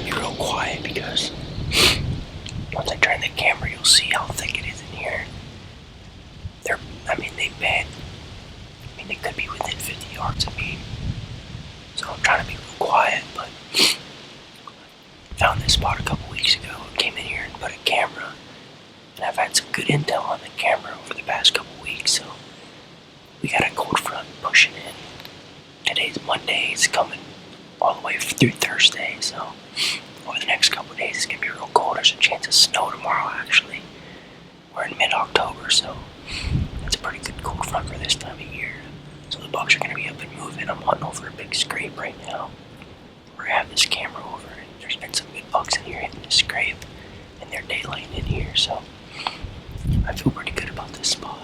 be real quiet because once I turn the camera, you'll see how thick it is in here. They could be within 50 yards of me. So I'm trying to be real quiet, but found this spot a couple weeks ago. Came in here and put a camera, and I've had some good intel on the camera over the past couple weeks, so we got a cold front pushing in. Today's Monday, it's coming all the way through Thursday, so over the next couple days it's gonna be real cold. There's a chance of snow tomorrow, actually. We're in mid-October, so it's a pretty good cold front for this time of year. So the bucks are gonna be up and moving. I'm hunting over a big scrape right now. We're gonna have this camera over, and there's been some good bucks in here hitting the scrape, and they're daylighting in here, so I feel pretty good about this spot.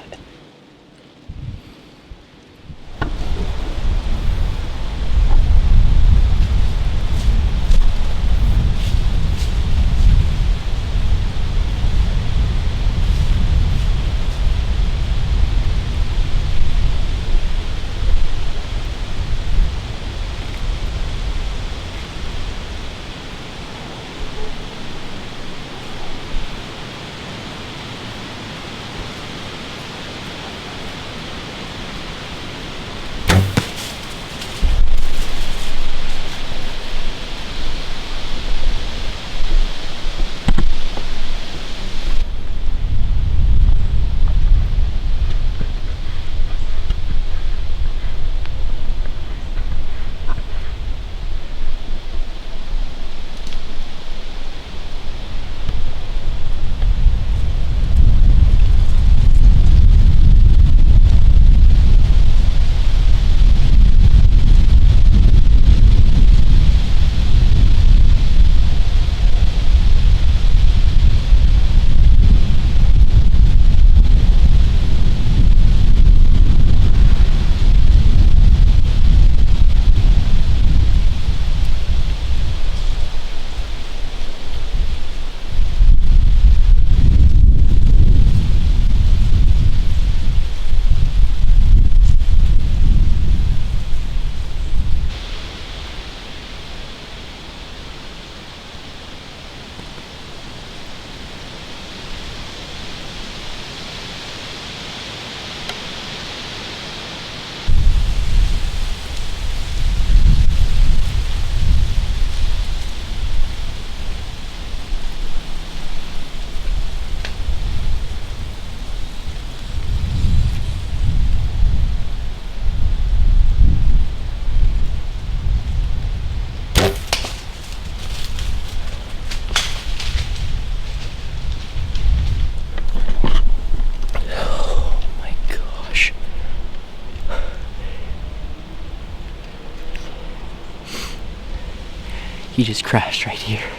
He just crashed right here.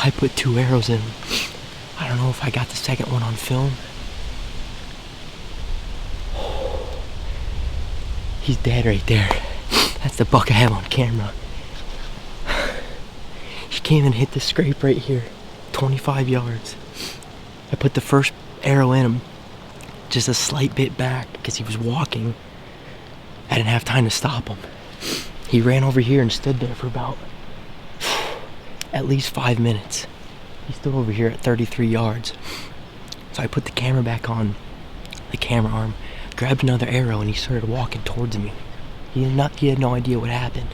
I put 2 arrows in him. I don't know if I got the second one on film. He's dead right there. That's the buck I have on camera. He came and hit the scrape right here, 25 yards. I put the first arrow in him just a slight bit back because he was walking. I didn't have time to stop him. He ran over here and stood there for about at least 5 minutes. He stood over here at 33 yards. So I put the camera back on the camera arm, grabbed another arrow, and he started walking towards me. He had no idea what happened.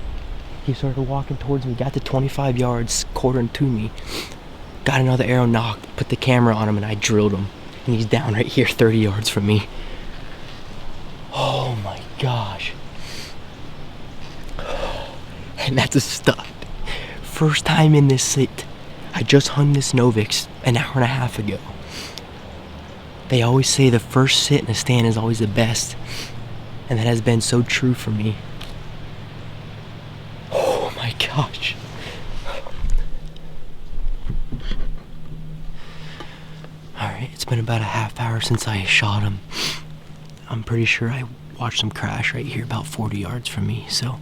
He started walking towards me, got to 25 yards, quartering to me, got another arrow knocked, put the camera on him, and I drilled him. And he's down right here 30 yards from me. Oh my gosh. And that's a stud. First time in this sit. I just hung this Novix an hour and a half ago. They always say the first sit in a stand is always the best. And that has been so true for me. Oh my gosh. Alright, it's been about a half hour since I shot him. I'm pretty sure I watched him crash right here about 40 yards from me, so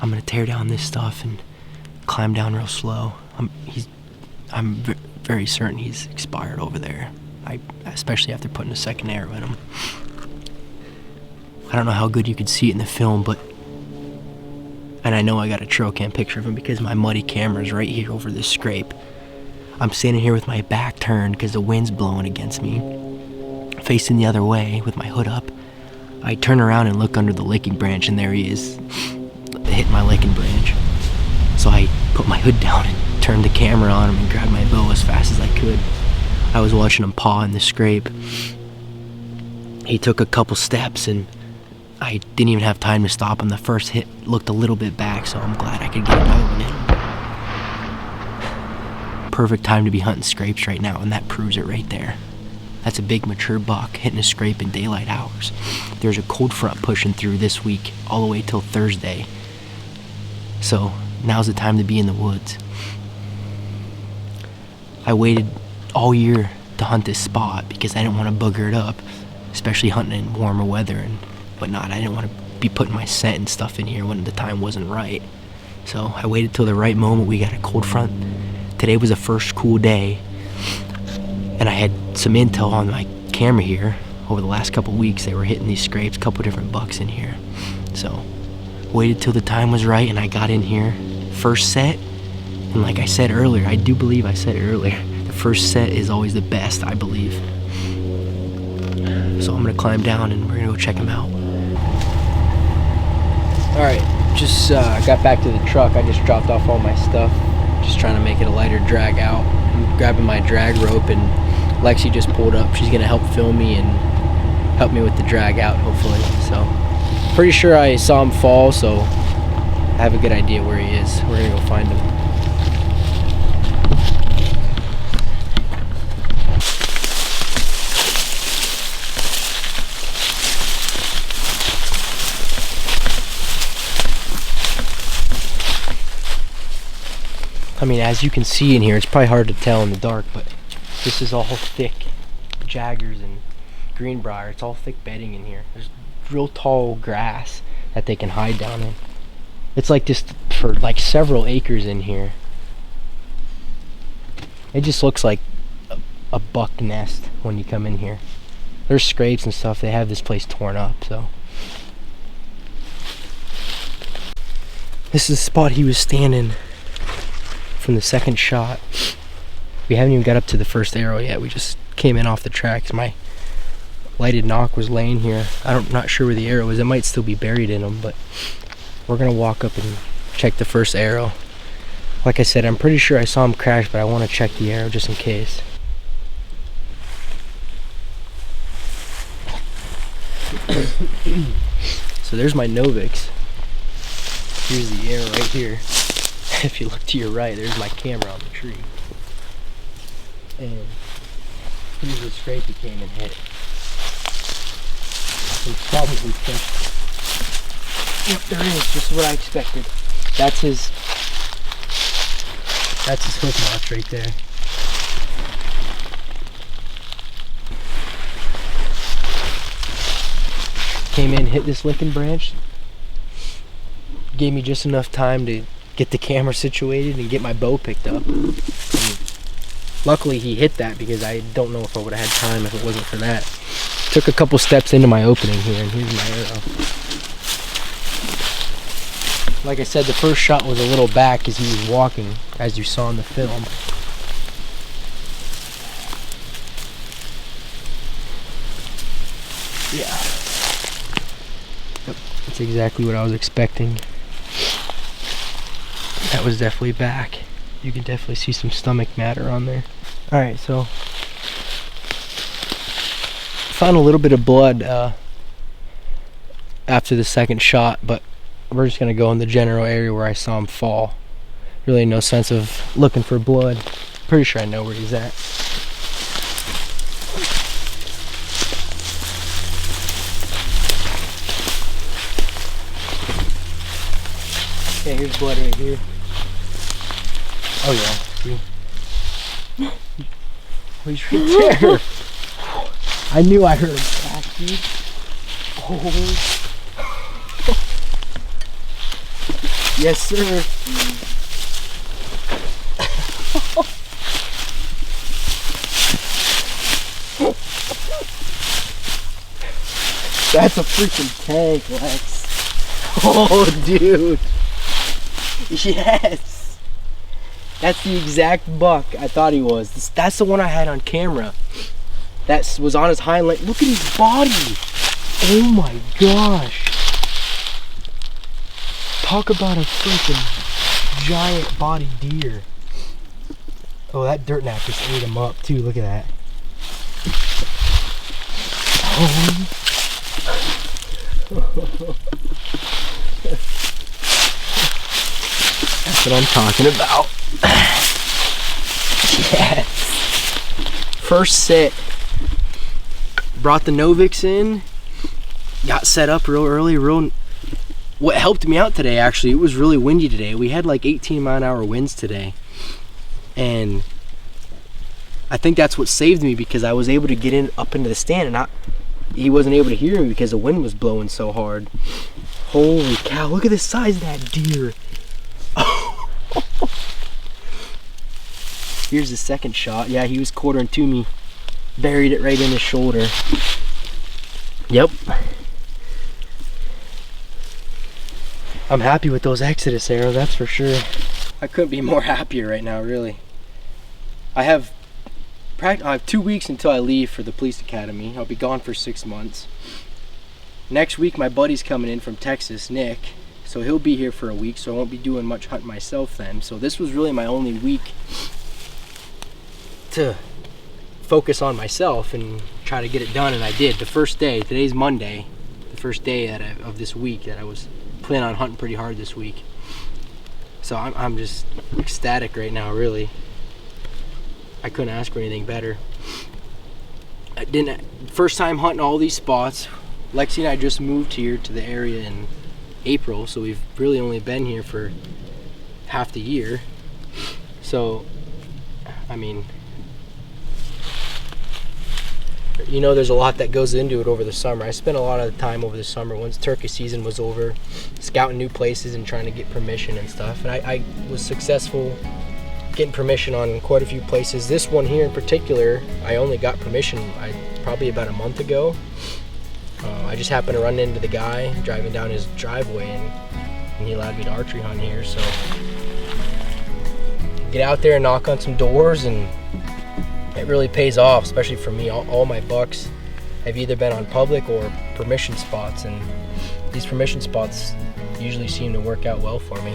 I'm gonna tear down this stuff and climb down real slow. I'm very certain he's expired over there. especially after putting a second arrow in them. I don't know how good you could see it in the film, but, and I know I got a trail cam picture of him because my muddy camera is right here over this scrape. I'm standing here with my back turned because the wind's blowing against me, facing the other way with my hood up. I turn around and look under the licking branch, and there he is, hitting my licking branch. So I put my hood down and turned the camera on him and grabbed my bow as fast as I could. I was watching him paw in the scrape. He took a couple steps and I didn't even have time to stop him. The first hit looked a little bit back, so I'm glad I could get another one in. Perfect time to be hunting scrapes right now, and that proves it right there. That's a big mature buck hitting a scrape in daylight hours. There's a cold front pushing through this week all the way till Thursday. So now's the time to be in the woods. I waited all year to hunt this spot because I didn't want to booger it up, especially hunting in warmer weather and whatnot. I didn't want to be putting my scent and stuff in here when the time wasn't right. So I waited till the right moment. We got a cold front. Today was the first cool day, and I had some intel on my camera here. Over the last couple weeks, they were hitting these scrapes, a couple different bucks in here. So waited till the time was right, and I got in here. First set, and like I said earlier, I do believe I said it earlier, the first set is always the best, I believe. So I'm gonna climb down and we're gonna go check him out. Alright, just got back to the truck. I just dropped off all my stuff. Just trying to make it a lighter drag out. I'm grabbing my drag rope, and Lexi just pulled up. She's gonna help film me and help me with the drag out, hopefully. So, pretty sure I saw him fall, so I have a good idea where he is. We're gonna go find him. I mean, as you can see in here, it's probably hard to tell in the dark, but this is all thick jaggers and greenbrier. It's all thick bedding in here. There's real tall grass that they can hide down in. It's like just for like several acres in here. It just looks like a buck nest when you come in here. There's scrapes and stuff. They have this place torn up, so. This is the spot he was standing from the second shot. We haven't even got up to the first arrow yet. We just came in off the tracks. My lighted knock was laying here. I'm not sure where the arrow is. It might still be buried in them, but we're gonna walk up and check the first arrow. Like I said, I'm pretty sure I saw him crash, but I want to check the arrow just in case. So there's my Novix. Here's the arrow right here. If you look to your right, there's my camera on the tree. And here's the scrape he came and hit. It's probably thick. Yep, there is, just what I expected. That's his hook notch right there. Came in, hit this licking branch. Gave me just enough time to get the camera situated and get my bow picked up. And luckily he hit that, because I don't know if I would have had time if it wasn't for that. Took a couple steps into my opening here, and here's my arrow. Like I said, the first shot was a little back as he was walking, as you saw in the film. Yeah. Yep, that's exactly what I was expecting. That was definitely back. You can definitely see some stomach matter on there. Alright, so found a little bit of blood after the second shot, but we're just gonna go in the general area where I saw him fall. Really no sense of looking for blood. Pretty sure I know where he's at. Okay, here's blood right here. Oh yeah, see? Oh, he's right there. I knew I heard him crack, dude. Oh. Yes, sir. That's a freaking tank, Lex. Oh, dude. Yes. That's the exact buck I thought he was. That's the one I had on camera. That was on his hind leg. Look at his body. Oh my gosh. Talk about a freaking giant body deer. Oh, that dirt nap just ate him up too. Look at that. Oh. That's what I'm talking about. Yes. First sit. Brought the Novix in. Got set up real early. What helped me out today, actually, it was really windy today. We had like 18-mile-an-hour winds today. And I think that's what saved me, because I was able to get in up into the stand, and he wasn't able to hear me because the wind was blowing so hard. Holy cow, look at the size of that deer. Here's the second shot. Yeah, he was quartering to me. Buried it right in his shoulder. Yep. I'm happy with those Exodus arrows, that's for sure. I couldn't be more happier right now, really. I have 2 weeks until I leave for the police academy. I'll be gone for 6 months. Next week, my buddy's coming in from Texas, Nick. So he'll be here for a week, so I won't be doing much hunting myself then. So this was really my only week to focus on myself and try to get it done, and I did. The first day, today's Monday, the first day of this week that I was planning on hunting pretty hard this week. So I'm just ecstatic right now, really. I couldn't ask for anything better. First time hunting all these spots. Lexi and I just moved here to the area in April, so we've really only been here for half the year. So, I mean, you know, there's a lot that goes into it over the summer. I spent a lot of time over the summer, once turkey season was over, scouting new places and trying to get permission and stuff. And I was successful getting permission on quite a few places. This one here in particular, I only got permission probably about a month ago. I just happened to run into the guy driving down his driveway, and he allowed me to archery hunt here. So get out there and knock on some doors, and it really pays off, especially for me. All my bucks have either been on public or permission spots, and these permission spots usually seem to work out well for me.